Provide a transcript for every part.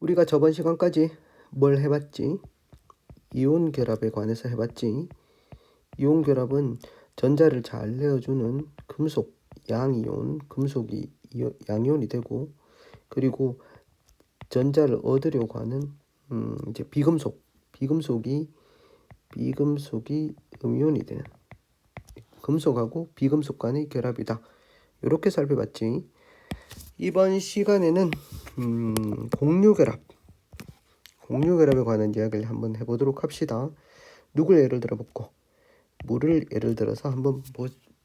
우리가 저번 시간까지 뭘 해봤지? 이온 결합에 관해서 해봤지. 이온 결합은 전자를 잘 내어주는 금속, 양이온, 금속이 양이온이 되고, 그리고 전자를 얻으려고 하는 이제 비금속이 음이온이 되는 금속하고 비금속 간의 결합이다. 이렇게 살펴봤지. 이번 시간에는 공유결합에 관한 이야기를 한번 해보도록 합시다. 누굴 예를 들어보고 물을 예를 들어서 한번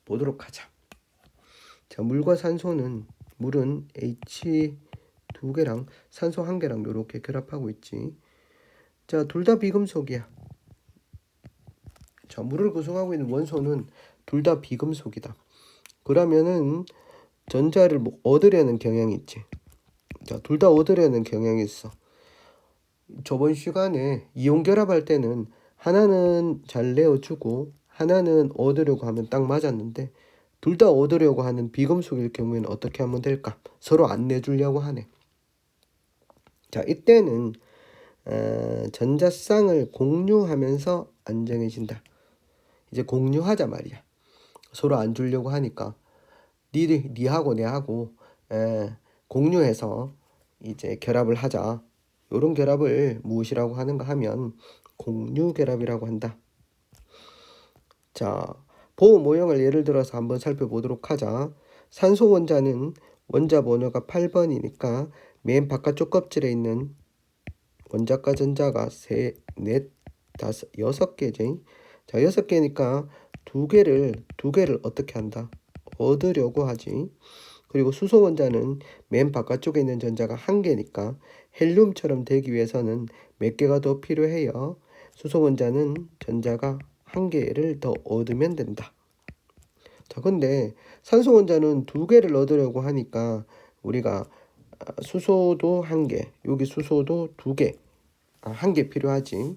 보도록 하자. 자, 물과 산소는 물은 H2개랑 산소 1개랑 이렇게 결합하고 있지. 자, 둘 다 비금속이야. 자, 물을 구성하고 있는 원소는 둘 다 비금속이다. 그러면은 전자를 얻으려는 경향이 있지. 자, 둘 다 얻으려는 경향이 있어. 저번 시간에 이온 결합할 때는 하나는 잘 내어주고 하나는 얻으려고 하면 딱 맞았는데, 둘 다 얻으려고 하는 비금속일 경우에는 어떻게 하면 될까? 서로 안 내주려고 하네. 자, 이때는 전자쌍을 공유하면서 안정해진다. 이제 공유하자 말이야. 서로 안 주려고 하니까 니하고 내하고 공유해서 이제 결합을 하자. 이런 결합을 무엇이라고 하는가 하면 공유 결합이라고 한다. 자, 보호 모형을 예를 들어서 한번 살펴보도록 하자. 산소 원자는 원자 번호가 8번이니까 맨 바깥쪽 껍질에 있는 원자과 전자가 3, 4, 5, 6개지. 자, 6개니까 두 개를 어떻게 한다? 얻으려고 하지. 그리고 수소 원자는 맨 바깥쪽에 있는 전자가 1개니까 헬륨처럼 되기 위해서는 몇 개가 더 필요해요. 수소 원자는 전자가 1개를 더 얻으면 된다. 자, 근데 산소 원자는 2개를 얻으려고 하니까 우리가 수소도 1개, 여기 수소도 2개, 1개 필요하지.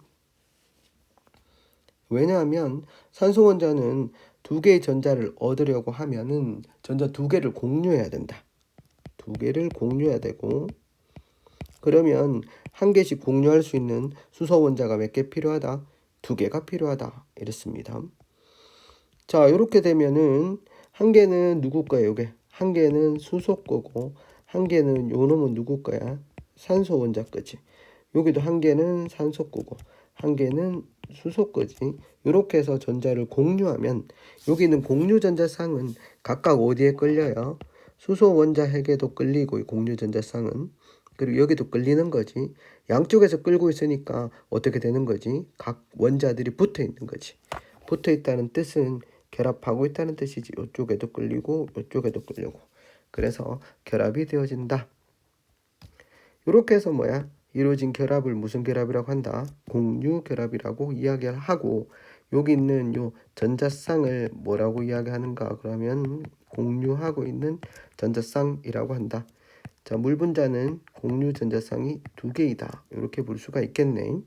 왜냐하면 산소 원자는 2개의 전자를 얻으려고 하면은 전자 2개를 공유해야 된다. 2개를 공유해야 되고, 그러면 1개씩 공유할 수 있는 수소 원자가 몇 개 필요하다? 2개가 필요하다. 이랬습니다. 자, 이렇게 되면은 1개는 누구 거야? 요게 1개는 수소 거고 1개는 요 놈은 누구 거야? 산소 원자 거지. 여기도 1개는 산소 거고 1개는 수소 거지. 이렇게 해서 전자를 공유하면 여기 있는 공유 전자쌍은 각각 어디에 끌려요? 수소 원자 핵에도 끌리고 이 공유 전자쌍은, 그리고 여기도 끌리는 거지. 양쪽에서 끌고 있으니까 어떻게 되는 거지? 각 원자들이 붙어 있는 거지. 붙어 있다는 뜻은 결합하고 있다는 뜻이지. 이쪽에도 끌리고 이쪽에도 끌리고. 그래서 결합이 되어진다. 이렇게 해서 이루어진 결합을 무슨 결합이라고 한다? 공유 결합이라고 이야기를 하고, 여기 있는 요 전자쌍을 뭐라고 이야기하는가? 그러면 공유하고 있는 전자쌍이라고 한다. 자, 물 분자는 공유 전자쌍이 2개이다. 이렇게 볼 수가 있겠네.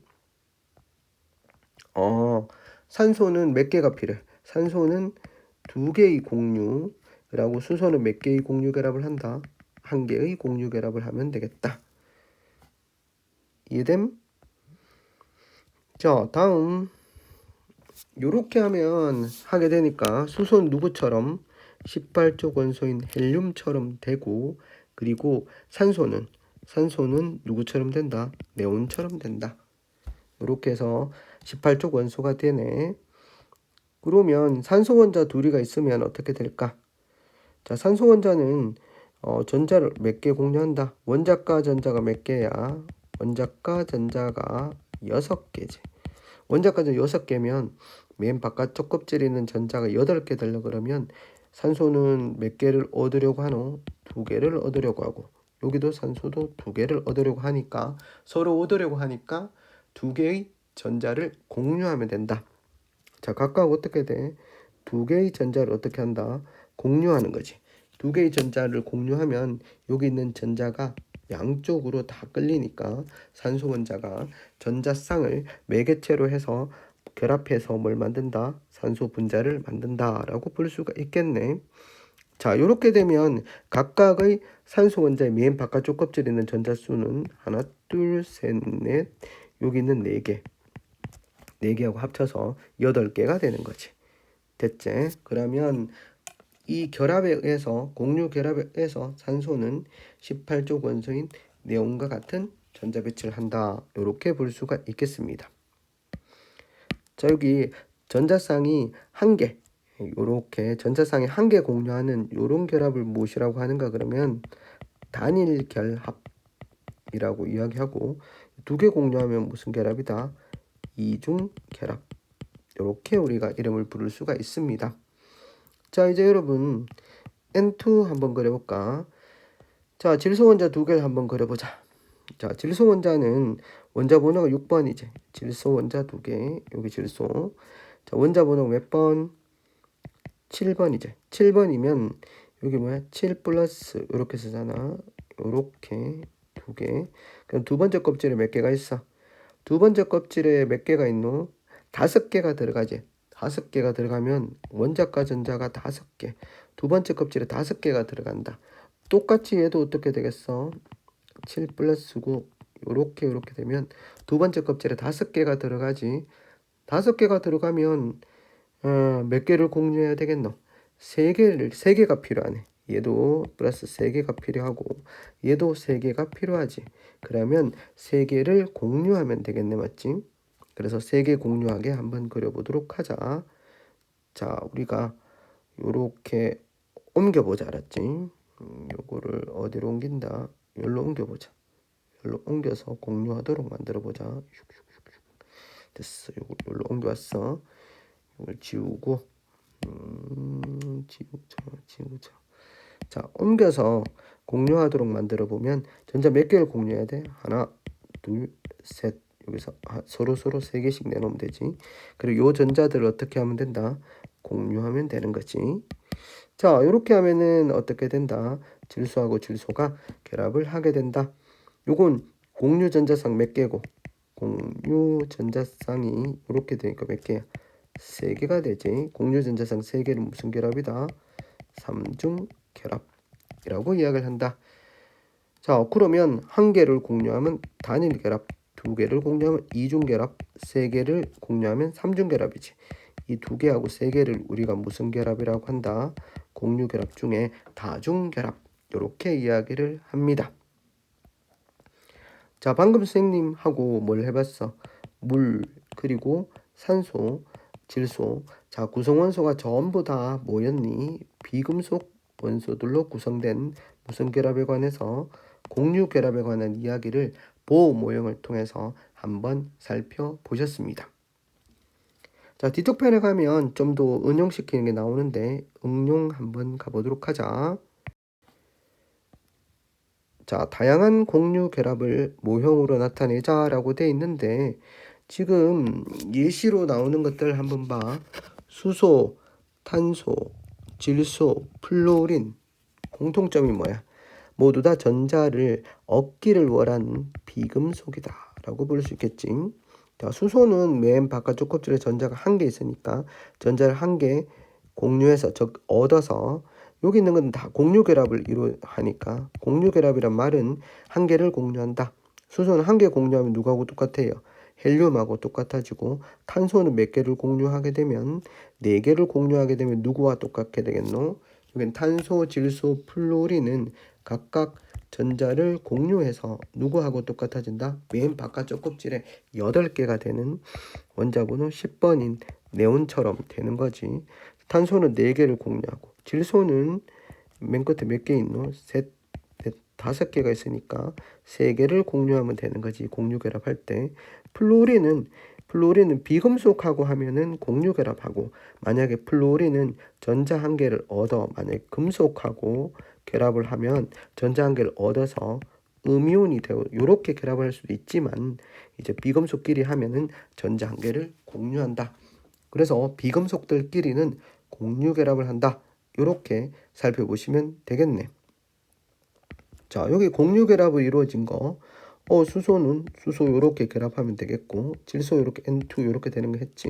산소는 몇 개가 필요해? 산소는 2개의 공유라고, 수소는 몇 개의 공유 결합을 한다? 1개의 공유 결합을 하면 되겠다. 이해됨? 자, 다음 요렇게 하면 하게 되니까 수소는 누구처럼? 18쪽 원소인 헬륨처럼 되고, 그리고 산소는 누구처럼 된다? 네온처럼 된다. 이렇게 해서 18쪽 원소가 되네. 그러면 산소 원자 둘이가 있으면 어떻게 될까? 자, 산소 원자는 전자를 몇 개 공유한다? 원자과 전자가 몇 개야? 원자과 전자가 6개지. 원자과 전자 6개면 맨 바깥쪽 껍질에 있는 전자가 8개 되려 그러면 산소는 몇 개를 얻으려고 하노? 2개를 얻으려고 하고, 여기도 산소도 2개를 얻으려고 하니까, 서로 얻으려고 하니까 2개의 전자를 공유하면 된다. 자, 각각 어떻게 돼? 2개의 전자를 어떻게 한다? 공유하는 거지. 2개의 전자를 공유하면 여기 있는 전자가 양쪽으로 다 끌리니까 산소 원자가 전자쌍을 매개체로 해서 결합해서 뭘 만든다? 산소 분자를 만든다 라고 볼 수가 있겠네. 자, 이렇게 되면 각각의 산소 원자의 맨 바깥쪽 껍질에 있는 전자수는 하나, 둘, 셋, 넷, 여기 있는 4개, 4개하고 합쳐서 8개가 되는 거지. 됐지? 그러면 이 결합에 의해서, 공유 결합에 의해서 산소는 18족 원소인 네온과 같은 전자 배치를 한다. 이렇게 볼 수가 있겠습니다. 자, 여기 전자쌍이 한 개, 요렇게 전자쌍이 한 개 공유하는 요런 결합을 무엇이라고 하는가 그러면 단일 결합이라고 이야기하고, 2개 공유하면 무슨 결합이다? 이중 결합. 이렇게 우리가 이름을 부를 수가 있습니다. 자, 이제 여러분 N2 한번 그려볼까? 자, 질소 원자 2개를 한번 그려보자. 자, 질소 원자는 원자 번호가 6번이지. 질소 원자 2개, 여기 질소. 자, 원자 번호 몇 번? 7번이지. 7번이면 여기 뭐야? 7 플러스 이렇게 쓰잖아. 이렇게 2개. 그럼 두 번째 껍질에 몇 개가 있어? 두 번째 껍질에 몇 개가 있노? 5개가 들어가지. 5개가 들어가면 원자과 전자가 5개. 두 번째 껍질에 5개가 들어간다. 똑같이 얘도 어떻게 되겠어? 7 플러스 9 요렇게 되면 두 번째 껍질에 5개가 들어가지. 5개가 들어가면 몇 개를 공유해야 되겠노? 3개가 필요하네. 얘도 플러스 3개가 필요하고 얘도 3개가 필요하지. 그러면 3개를 공유하면 되겠네, 맞지? 그래서 3개 공유하게 한번 그려보도록 하자. 자, 우리가 요렇게 옮겨보자, 알았지? 요거를 어디로 옮긴다? 여기로 옮겨보자. 여기로 옮겨서 공유하도록 만들어보자. 됐어. 요걸로 옮겨왔어. 이걸 지우고 지우자. 자, 옮겨서 공유하도록 만들어 보면 전자 몇 개를 공유해야 돼? 하나, 둘, 셋. 여기서 서로 3개씩 내놓으면 되지. 그리고 요 전자들을 어떻게 하면 된다? 공유하면 되는 거지. 자, 이렇게 하면은 어떻게 된다? 질소하고 질소가 결합을 하게 된다. 요건 공유 전자쌍 몇 개고? 공유 전자쌍이 이렇게 되니까 몇 개야? 3개가 되지. 공유 전자쌍 3개는 무슨 결합이다? 3중 결합이라고 이야기를 한다. 자, 그러면 한 개를 공유하면 단일 결합, 2개를 공유하면 이중 결합, 3개를 공유하면 3중 결합이지. 이 2개하고 3개를 우리가 무슨 결합이라고 한다? 공유 결합 중에 다중 결합. 이렇게 이야기를 합니다. 자, 방금 선생님하고 뭘 해봤어? 물, 그리고 산소, 질소. 자, 구성원소가 전부 다 뭐였니? 비금속 원소들로 구성된 무슨 결합에 관해서 공유 결합에 관한 이야기를 보호 모형을 통해서 한번 살펴보셨습니다. 자, 뒤쪽 편에 가면 좀 더 응용시키는 게 나오는데 응용 한번 가보도록 하자. 자, 다양한 공유 결합을 모형으로 나타내자라고 돼 있는데 지금 예시로 나오는 것들 한번 봐. 수소, 탄소, 질소, 플로린. 공통점이 뭐야? 모두 다 전자를 얻기를 원하는 비금속이다 라고 볼 수 있겠지. 자, 수소는 맨 바깥쪽 껍질에 전자가 1개 있으니까 전자를 1개 공유해서 즉 얻어서 여기 있는 건 다 공유 결합을 하니까 공유 결합이란 말은 1개를 공유한다. 수소는 1개 공유하면 누구하고 똑같아요? 헬륨하고 똑같아지고 탄소는 몇 개를 공유하게 되면 4개를 공유하게 되면 누구와 똑같게 되겠노? 여긴 탄소, 질소, 플로린은 각각 전자를 공유해서 누구하고 똑같아진다? 맨 바깥쪽 껍질에 8개가 되는 원자 번호 10번인 네온처럼 되는 거지. 탄소는 4개를 공유하고 질소는 맨 끝에 몇 개 있노? 셋, 넷, 5개가 있으니까 3개를 공유하면 되는 거지. 공유 결합할 때. 플로린은 비금속하고 하면은 공유 결합하고, 만약에 플로린은 전자 1개를 얻어 만약에 금속하고 결합을 하면 전자 1개를 얻어서 음이온이 되고 이렇게 결합을 할 수도 있지만 이제 비금속끼리 하면은 전자 1개를 공유한다. 그래서 비금속들끼리는 공유 결합을 한다. 이렇게 살펴보시면 되겠네. 자, 여기 공유 결합이 이루어진 거 수소는 수소 이렇게 결합하면 되겠고 질소 이렇게 N2 이렇게 되는 거 했지.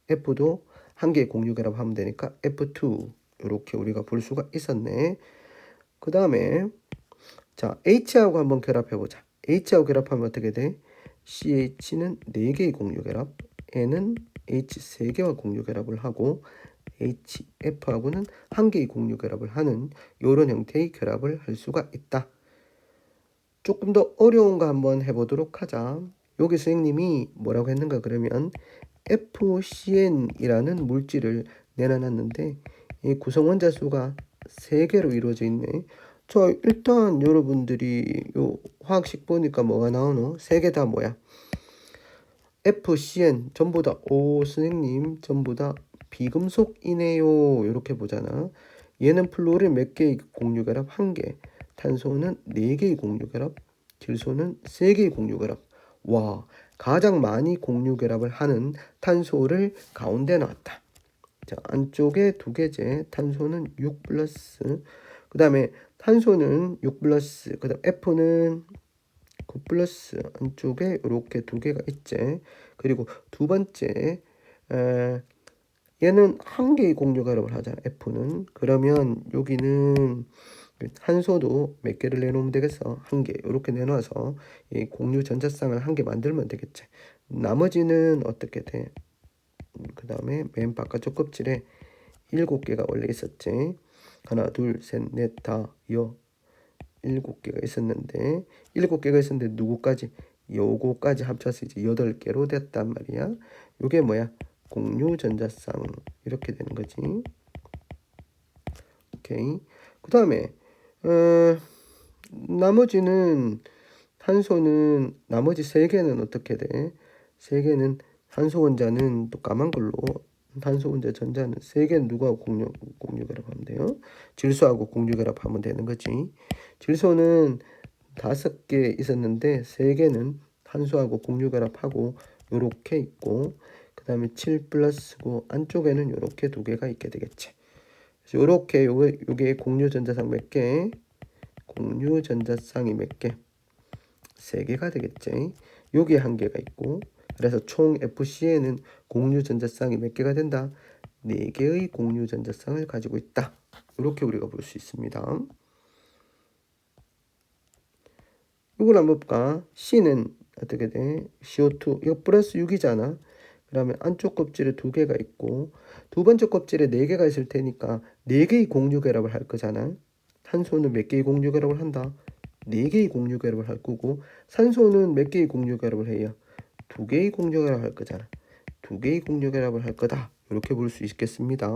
F도 1개 공유 결합하면 되니까 F2 이렇게 우리가 볼 수가 있었네. 그 다음에 자 H하고 한번 결합해보자. H하고 결합하면 어떻게 돼? CH는 4개의 공유결합, N은 H 3개와 공유결합을 하고 HF하고는 1개의 공유결합을 하는 이런 형태의 결합을 할 수가 있다. 조금 더 어려운 거 한번 해보도록 하자. 여기 선생님이 뭐라고 했는가 그러면 FCN이라는 물질을 내놔놨는데 이 구성원자 수가 3개로 이루어져 있네. 자 일단 여러분들이 요 화학식 보니까 뭐가 나오노? 3개 다 뭐야? FCN 전부 다 선생님 전부 다 비금속이네요. 이렇게 보잖아. 얘는 플로린 몇 개의 공유결합? 1개. 탄소는 4개의 공유결합. 질소는 3개의 공유결합. 와, 가장 많이 공유결합을 하는 탄소를 가운데 놨다. 자, 안쪽에 2개제. 탄소는 6 플러스. 그 다음에 탄소는 6 플러스. 그 다음 F는 9 플러스 안쪽에 이렇게 2개가 있지. 그리고 두 번째 얘는 1개의 공유결합을 하잖아. F는. 그러면 여기는 탄소도 몇 개를 내놓으면 되겠어? 1개. 이렇게 내놔서 이 공유 전자쌍을 1개 만들면 되겠지. 나머지는 어떻게 돼? 그 다음에 맨 바깥쪽 껍질에 7개가 원래 있었지. 하나, 둘, 셋, 넷, 다, 여 7개가 있었는데 7개가 있었는데 누구까지? 요거까지 합쳐서 이제 8개로 됐단 말이야. 요게 뭐야? 공유 전자쌍 이렇게 되는 거지. 오케이. 그 다음에 나머지는 탄소는 나머지 3개는 어떻게 돼? 3개는 탄소 원자는 또 까만 걸로 탄소 원자 전자는 3개는 누구하고 공유결합하면 돼요? 질소하고 공유결합하면 되는 거지. 질소는 5개 있었는데 3개는 탄소하고 공유결합하고 요렇게 있고 그 다음에 7 플러스고 안쪽에는 요렇게 2개가 있게 되겠지. 요렇게 요게 공유전자쌍 몇 개? 공유전자쌍이 몇 개? 3개가 되겠지. 여기에 1개가 있고 그래서 총 FC에는 공유전자쌍이 몇 개가 된다? 4개의 공유전자쌍을 가지고 있다. 이렇게 우리가 볼 수 있습니다. 이걸 한번 볼까? C는 어떻게 돼? CO2 이거 플러스 6이잖아. 그러면 안쪽 껍질에 2개가 있고 두 번째 껍질에 4개가 있을 테니까 4개의 공유결합을 할 거잖아. 탄소는 몇 개의 공유결합을 한다? 4개의 공유결합을 할 거고 산소는 몇 개의 공유결합을 해요? 2개의 공유결합을 할 거잖아. 2개의 공유결합을 할 거다. 이렇게 볼 수 있겠습니다.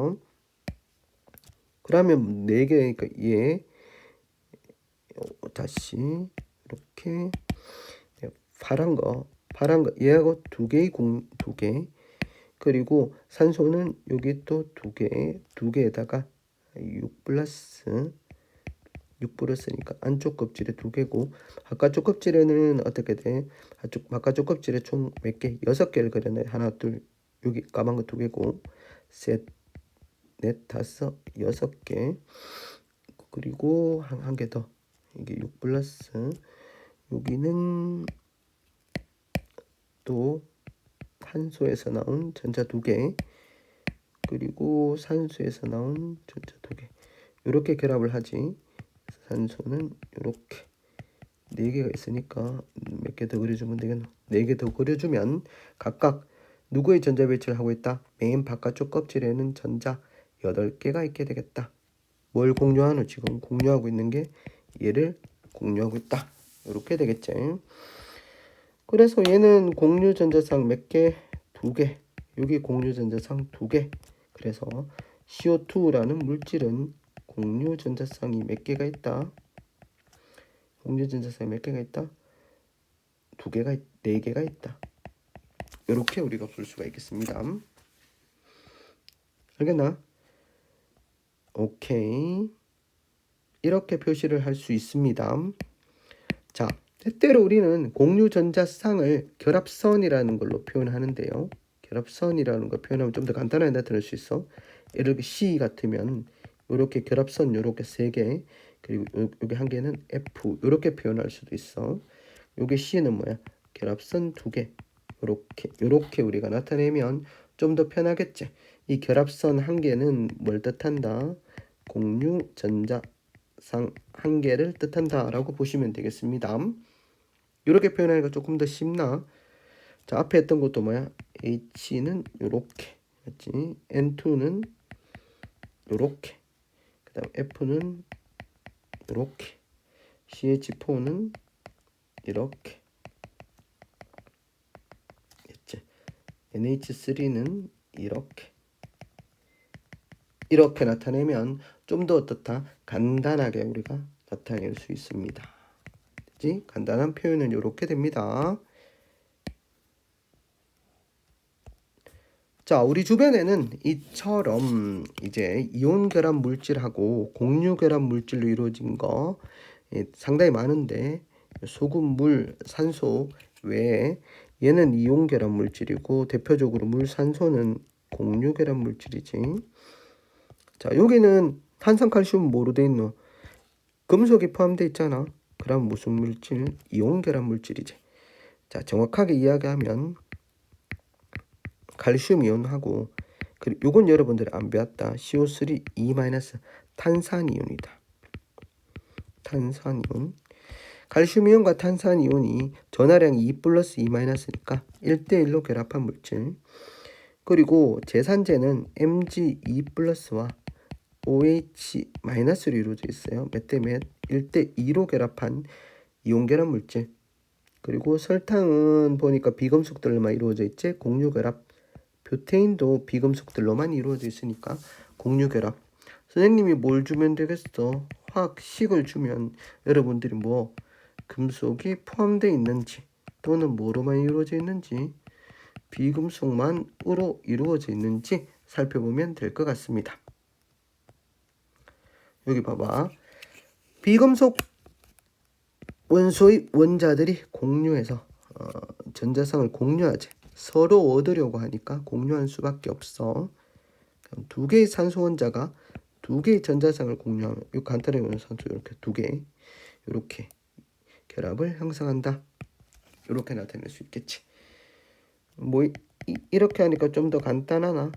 그러면 4개 그러니까 얘 다시 이렇게 파란 거 얘하고 2개 그리고 산소는 여기 또 2개에다가 6 플러스니까 안쪽 껍질에 2개고 바깥쪽 껍질에는 어떻게 돼? 바깥쪽 껍질에 총 몇 개? 6개를 그려내. 하나, 둘, 여기 까만 거 2개고 셋, 넷, 다섯, 6개 그리고 한 개 더. 이게 6 플러스 여기는 또 탄소에서 나온 전자 2개 그리고 산소에서 나온 전자 2개 이렇게 결합을 하지. 산소는 이렇게 4개가 있으니까 몇 개 더 그려주면 되겠노? 4개 더 그려주면 각각 누구의 전자 배치를 하고 있다? 맨 바깥쪽 껍질에는 전자 8개가 있게 되겠다. 뭘 공유하노? 지금 공유하고 있는 게 얘를 공유하고 있다. 이렇게 되겠지. 그래서 얘는 공유 전자쌍 몇 개? 2개. 여기 공유 전자쌍 2개. 그래서 CO2라는 물질은 공유 전자쌍이 몇 개가 있다? 공유 전자쌍이 몇 개가 있다? 2개가 4개가 있다. 이렇게 우리가 볼 수가 있겠습니다. 알겠나? 오케이. 이렇게 표시를 할 수 있습니다. 자, 때때로 우리는 공유 전자쌍을 결합선이라는 걸로 표현하는데요. 결합선이라는 걸 표현하면 좀 더 간단하게 나타낼 수 있어. 예를 들어 C 같으면 이렇게 결합선 이렇게 3개 그리고 여기 한 개는 F 이렇게 표현할 수도 있어. 여기 C는 뭐야? 결합선 2개 이렇게 우리가 나타내면 좀 더 편하겠지. 이 결합선 한 개는 뭘 뜻한다? 공유 전자상 한 개를 뜻한다 라고 보시면 되겠습니다. 이렇게 표현하니까 조금 더 쉽나? 자, 앞에 했던 것도 뭐야? H는 요렇게 맞지? N2는 요렇게, 그 다음 F는 요렇게, CH4는 이렇게 했지. NH3는 이렇게 나타내면 좀 더 어떻다? 간단하게 우리가 나타낼 수 있습니다. 그치? 간단한 표현은 이렇게 됩니다. 자, 우리 주변에는 이처럼 이제 이온 결합 물질하고 공유 결합 물질로 이루어진 거 상당히 많은데, 소금, 물, 산소 외에 얘는 이온 결합 물질이고 대표적으로 물, 산소는 공유 결합 물질이지. 자, 여기는 탄산, 칼슘 뭐로 돼 있노? 금속이 포함되어 있잖아. 그럼 무슨 물질? 이온 결합 물질이지. 자, 정확하게 이야기하면 칼슘 이온하고, 그리고 요건 여러분들이 안 배웠다. CO3 E- 탄산이온이다. 탄산이온. 칼슘 이온과 탄산 이온이 전하량이 2 플러스 E 마이너스니까 1대1로 결합한 물질. 그리고 제산제는 Mg2 플러스와 OH 마이너스로 이루어져 있어요. 몇 대 몇? 1대2로 결합한 이온 결합 물질. 그리고 설탕은 보니까 비금속들로만 이루어져 있지. 공유 결합. 뷰테인도 비금속들로만 이루어져 있으니까 공유 결합. 선생님이 뭘 주면 되겠어? 화학식을 주면 여러분들이 뭐 금속이 포함되어 있는지 또는 뭐로만 이루어져 있는지 비금속만으로 이루어져 있는지 살펴보면 될 것 같습니다. 여기 봐봐. 비금속 원소의 원자들이 공유해서 전자성을 공유하지. 서로 얻으려고 하니까 공유할 수밖에 없어. 두 개의 산소 원자가 두 개의 전자상을 공유하면, 이 간단하게 산소 이렇게 두 개, 이렇게 결합을 형성한다. 이렇게 나타낼 수 있겠지. 뭐 이렇게 하니까 좀 더 간단하나?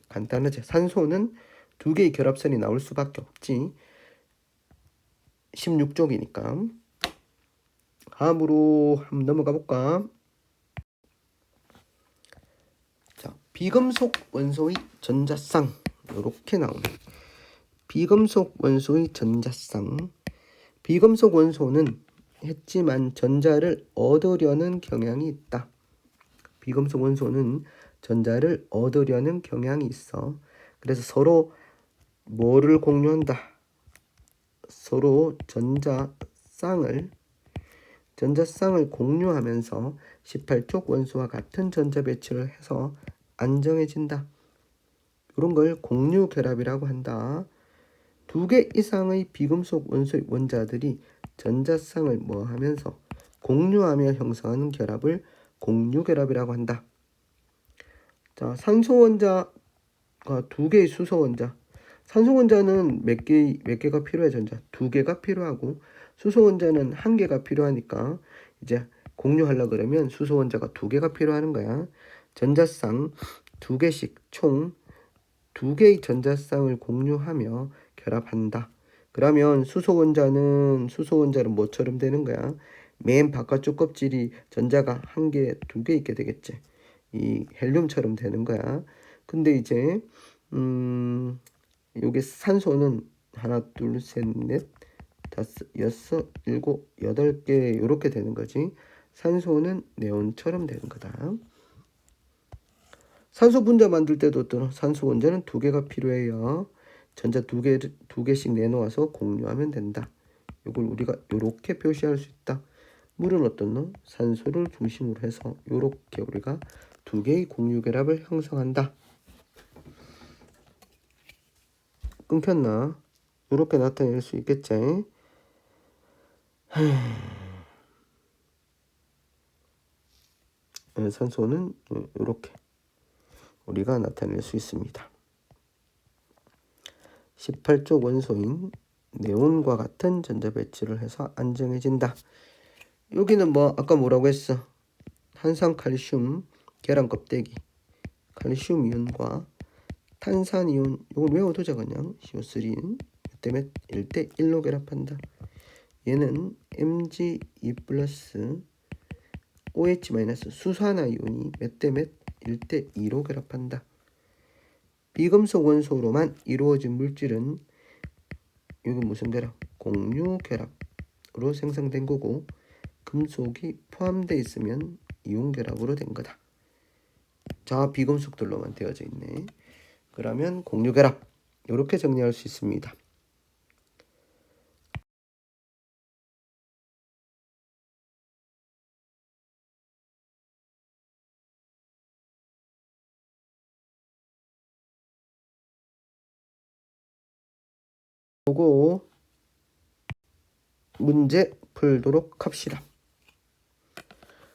간단하지. 산소는 두 개의 결합선이 나올 수밖에 없지. 16쪽이니까. 다음으로 한번 넘어가 볼까? 자, 비금속 원소의 전자쌍 이렇게 나오네. 비금속 원소의 전자쌍. 비금속 원소는 했지만 전자를 얻으려는 경향이 있다. 비금속 원소는 전자를 얻으려는 경향이 있어. 그래서 서로 뭐를 공유한다? 서로 전자쌍을 공유하면서 18쪽 원소와 같은 전자 배치를 해서 안정해진다. 이런 걸 공유 결합이라고 한다. 두 개 이상의 비금속 원소의 원자들이 전자쌍을 뭐 하면서 공유하며 형성하는 결합을 공유 결합이라고 한다. 자, 산소 원자가 두 개의 수소 원자. 산소 원자는 몇 개가 필요해? 전자 두 개가 필요하고, 수소 원자는 한 개가 필요하니까 이제 공유하려고 그러면 수소 원자가 두 개가 필요하는 거야. 전자쌍 두 개씩 총 두 개의 전자쌍을 공유하며 결합한다. 그러면 수소 원자는 뭐처럼 되는 거야? 맨 바깥쪽 껍질이 전자가 한 개, 두 개 있게 되겠지. 이 헬륨처럼 되는 거야. 근데 이제 여기 산소는 하나, 둘, 셋, 넷, 다섯, 여섯, 일곱, 여덟 개 이렇게 되는 거지. 산소는 네온처럼 되는 거다. 산소 분자 만들 때도 어떤 산소 원자는 두 개가 필요해요. 전자 두 개씩 내놓아서 공유하면 된다. 이걸 우리가 이렇게 표시할 수 있다. 물은 어떤 놈? 산소를 중심으로 해서 이렇게 우리가 두 개의 공유 결합을 형성한다. 끊겼나? 이렇게 나타낼 수 있겠지. 산소는 이렇게 우리가 나타낼 수 있습니다. 18쪽 원소인 네온과 같은 전자 배치를 해서 안정해진다. 여기는 뭐 아까 뭐라고 했어? 탄산 칼슘 계란 껍데기, 칼슘 이온과 탄산이온 이걸 외워두자 그냥. CO3는 때문에 1대1로 결합한다. 얘는 Mg2 플러스 OH 마이너스 수산화이온이 몇 대 몇? 1대2로 결합한다. 비금속 원소로만 이루어진 물질은 이건 무슨 결합? 공유 결합으로 생성된 거고, 금속이 포함되어 있으면 이온 결합으로 된 거다. 자, 비금속들로만 되어져 있네. 그러면 공유 결합 이렇게 정리할 수 있습니다. 보고 문제 풀도록 합시다.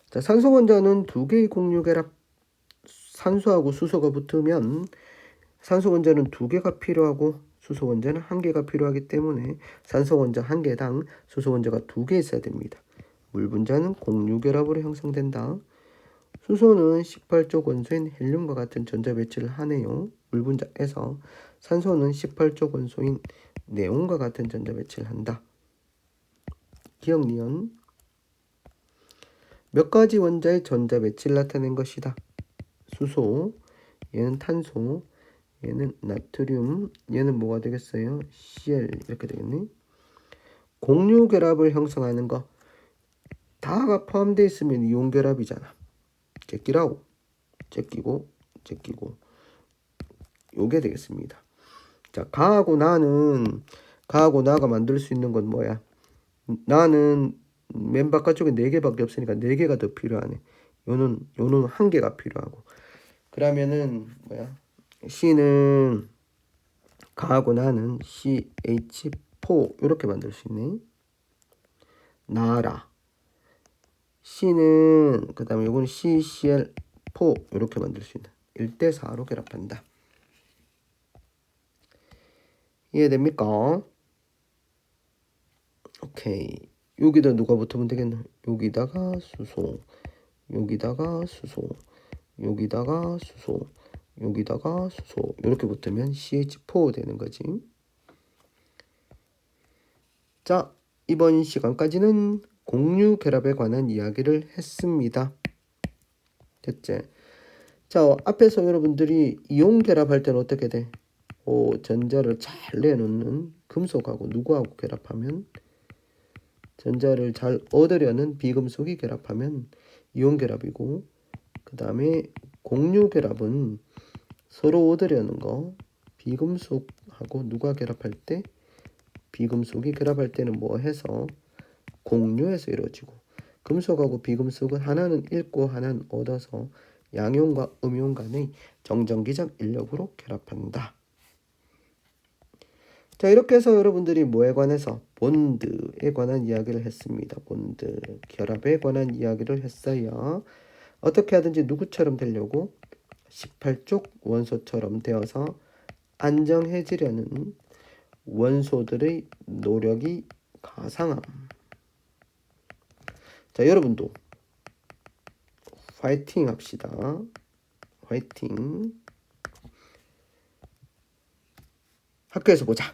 자, 산소 원자는 두 개의 공유 결합, 산소하고 수소가 붙으면 산소 원자는 두 개가 필요하고 수소 원자는 한 개가 필요하기 때문에 산소 원자 한 개당 수소 원자가 두 개 있어야 됩니다. 물 분자는 공유 결합으로 형성된다. 수소는 18쪽 원소인 헬륨과 같은 전자 배치를 하네요. 물 분자에서 산소는 18쪽 원소인 네온과 같은 전자 배치를 한다. 기억 니은 몇 가지 원자의 전자 배치를 나타낸 것이다. 수소, 얘는 탄소, 얘는 나트륨, 얘는 뭐가 되겠어요? Cl 이렇게 되겠네. 공유 결합을 형성하는 거 다가 포함되어 있으면 이온 결합이잖아. 제끼라고, 제끼고 요게 되겠습니다. 자, 가하고 나가 만들 수 있는 건 뭐야? 나는 맨 바깥쪽에 4개밖에 없으니까 4개가 더 필요하네. 요는 한 개가 필요하고. 그러면은 뭐야? C는 가하고 나는 CH4 이렇게 만들 수 있네. 나라. C는 그 다음에 요거는 CCl4 이렇게 만들 수 있다. 1대4로 결합한다. 이해됩니까? 오케이. 여기다 누가 붙으면 되겠나? 여기다가 수소, 여기다가 수소, 여기다가 수소, 여기다가 수소 이렇게 붙으면 CH4 되는 거지. 자, 이번 시간까지는 공유 결합에 관한 이야기를 했습니다. 됐지? 자, 앞에서 여러분들이 이온 결합할 때는 어떻게 돼? 전자를 잘 내놓는 금속하고 누구하고 결합하면, 전자를 잘 얻으려는 비금속이 결합하면 이온 결합이고, 그 다음에 공유 결합은 서로 얻으려는 거, 비금속하고 누가 결합할 때, 비금속이 결합할 때는 뭐 해서 공유해서 이루어지고, 금속하고 비금속은 하나는 잃고 하나는 얻어서 양이온과 음이온 간의 정전기적 인력으로 결합한다. 자, 이렇게 해서 여러분들이 뭐에 관해서 본드에 관한 이야기를 했습니다. 본드, 결합에 관한 이야기를 했어요. 어떻게 하든지 누구처럼 되려고 18쪽 원소처럼 되어서 안정해지려는 원소들의 노력이 가상함. 자, 여러분도 화이팅 합시다. 화이팅. 학교에서 보자.